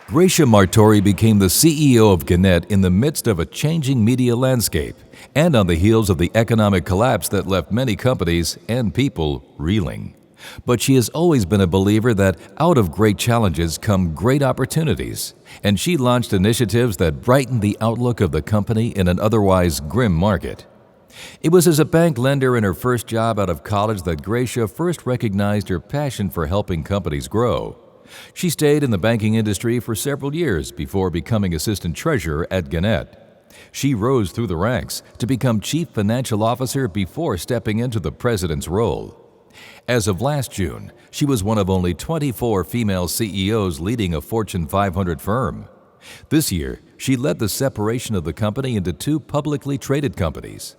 Gracia Martore became the CEO of Gannett in the midst of a changing media landscape and on the heels of the economic collapse that left many companies and people reeling. But she has always been a believer that out of great challenges come great opportunities, and she launched initiatives that brightened the outlook of the company in an otherwise grim market. It was as a bank lender in her first job out of college that Gracia first recognized her passion for helping companies grow. She stayed in the banking industry for several years before becoming assistant treasurer at Gannett. She rose through the ranks to become chief financial officer before stepping into the president's role. As of last June, she was one of only 24 female CEOs leading a Fortune 500 firm. This year, she led the separation of the company into two publicly traded companies.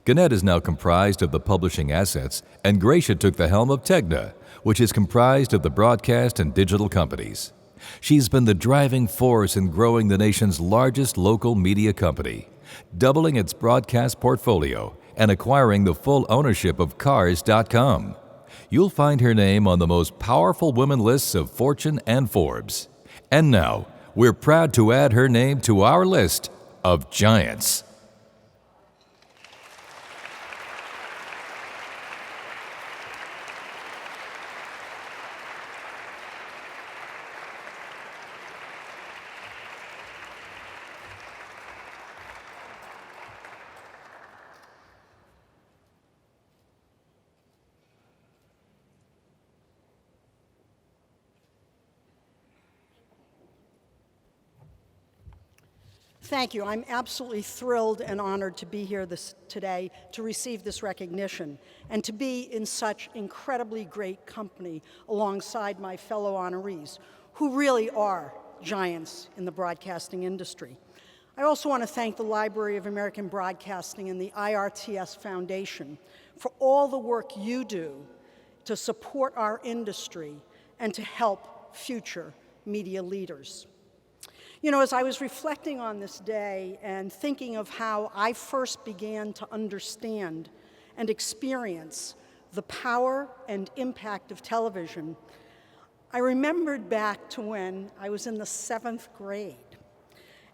Gannett is now comprised of the publishing assets, and Gracia took the helm of TEGNA, which is comprised of the broadcast and digital companies. She's been the driving force in growing the nation's largest local media company, doubling its broadcast portfolio and acquiring the full ownership of Cars.com. You'll find her name on the most powerful women lists of Fortune and Forbes. And now, we're proud to add her name to our list of giants. Thank you. I'm absolutely thrilled and honored to be here today to receive this recognition and to be in such incredibly great company alongside my fellow honorees, who really are giants in the broadcasting industry. I also want to thank the Library of American Broadcasting and the IRTS Foundation for all the work you do to support our industry and to help future media leaders. You know, as I was reflecting on this day and thinking of how I first began to understand and experience the power and impact of television, I remembered back to when I was in the 7th grade.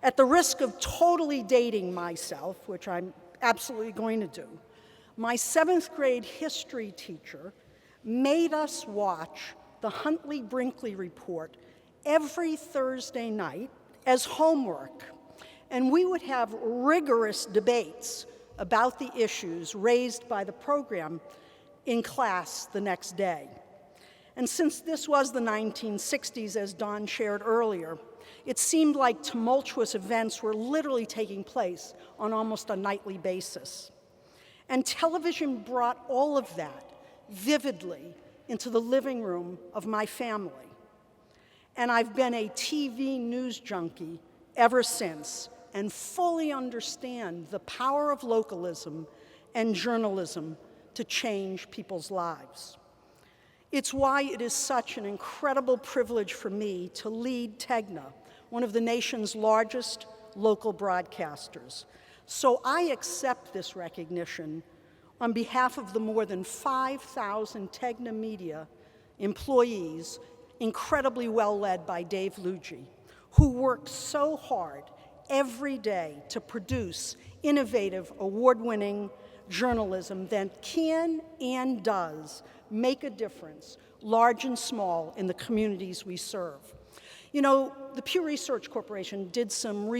At the risk of totally dating myself, which I'm absolutely going to do, my 7th grade history teacher made us watch the Huntley-Brinkley Report every Thursday night as homework, and we would have rigorous debates about the issues raised by the program in class the next day. And since this was the 1960s, as Don shared earlier, it seemed like tumultuous events were literally taking place on almost a nightly basis. And television brought all of that vividly into the living room of my family. And I've been a TV news junkie ever since and fully understand the power of localism and journalism to change people's lives. It's why it is such an incredible privilege for me to lead TEGNA, one of the nation's largest local broadcasters. So I accept this recognition on behalf of the more than 5,000 TEGNA media employees, incredibly well led by Dave Luigi, who works so hard every day to produce innovative, award-winning journalism that can and does make a difference, large and small, in the communities we serve. You know, the Pew Research Corporation did some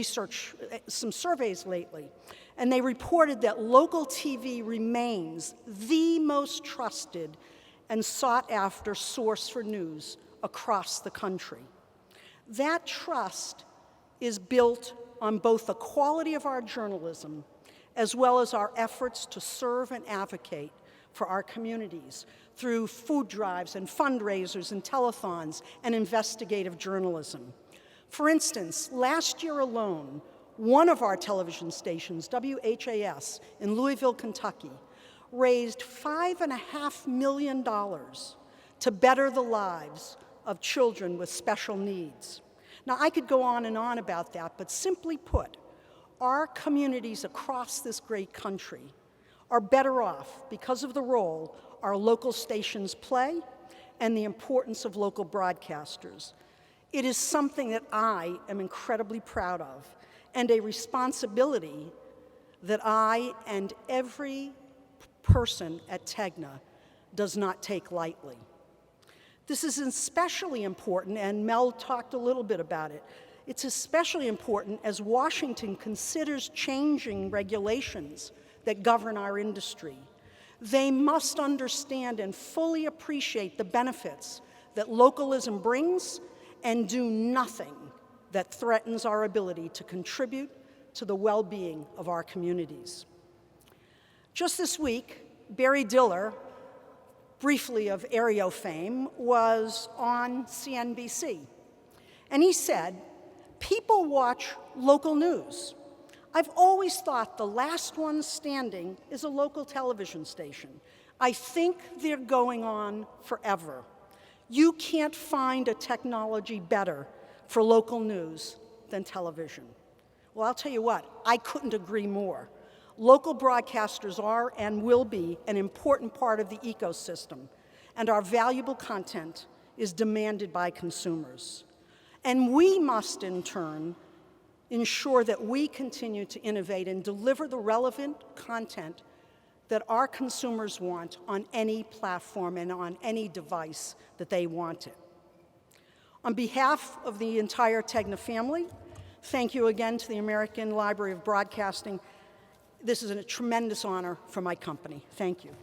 surveys lately, and they reported that local TV remains the most trusted and sought-after source for news across the country. That trust is built on both the quality of our journalism as well as our efforts to serve and advocate for our communities through food drives and fundraisers and telethons and investigative journalism. For instance, last year alone, one of our television stations, WHAS in Louisville, Kentucky, raised $5.5 million to better the lives of children with special needs. Now, I could go on and on about that, but simply put, our communities across this great country are better off because of the role our local stations play and the importance of local broadcasters. It is something that I am incredibly proud of, and a responsibility that I and every person at TEGNA does not take lightly. This is especially important, and Mel talked a little bit about it. It's especially important as Washington considers changing regulations that govern our industry. They must understand and fully appreciate the benefits that localism brings and do nothing that threatens our ability to contribute to the well-being of our communities. Just this week, Barry Diller, briefly of Aereo fame, was on CNBC. And he said, "People watch local news. I've always thought the last one standing is a local television station. I think they're going on forever. You can't find a technology better for local news than television." Well, I'll tell you what, I couldn't agree more. Local broadcasters are and will be an important part of the ecosystem, and our valuable content is demanded by consumers. And we must, in turn, ensure that we continue to innovate and deliver the relevant content that our consumers want on any platform and on any device that they want it. On behalf of the entire TEGNA family, thank you again to the American Library of Broadcasting. This is a tremendous honor for my company. Thank you.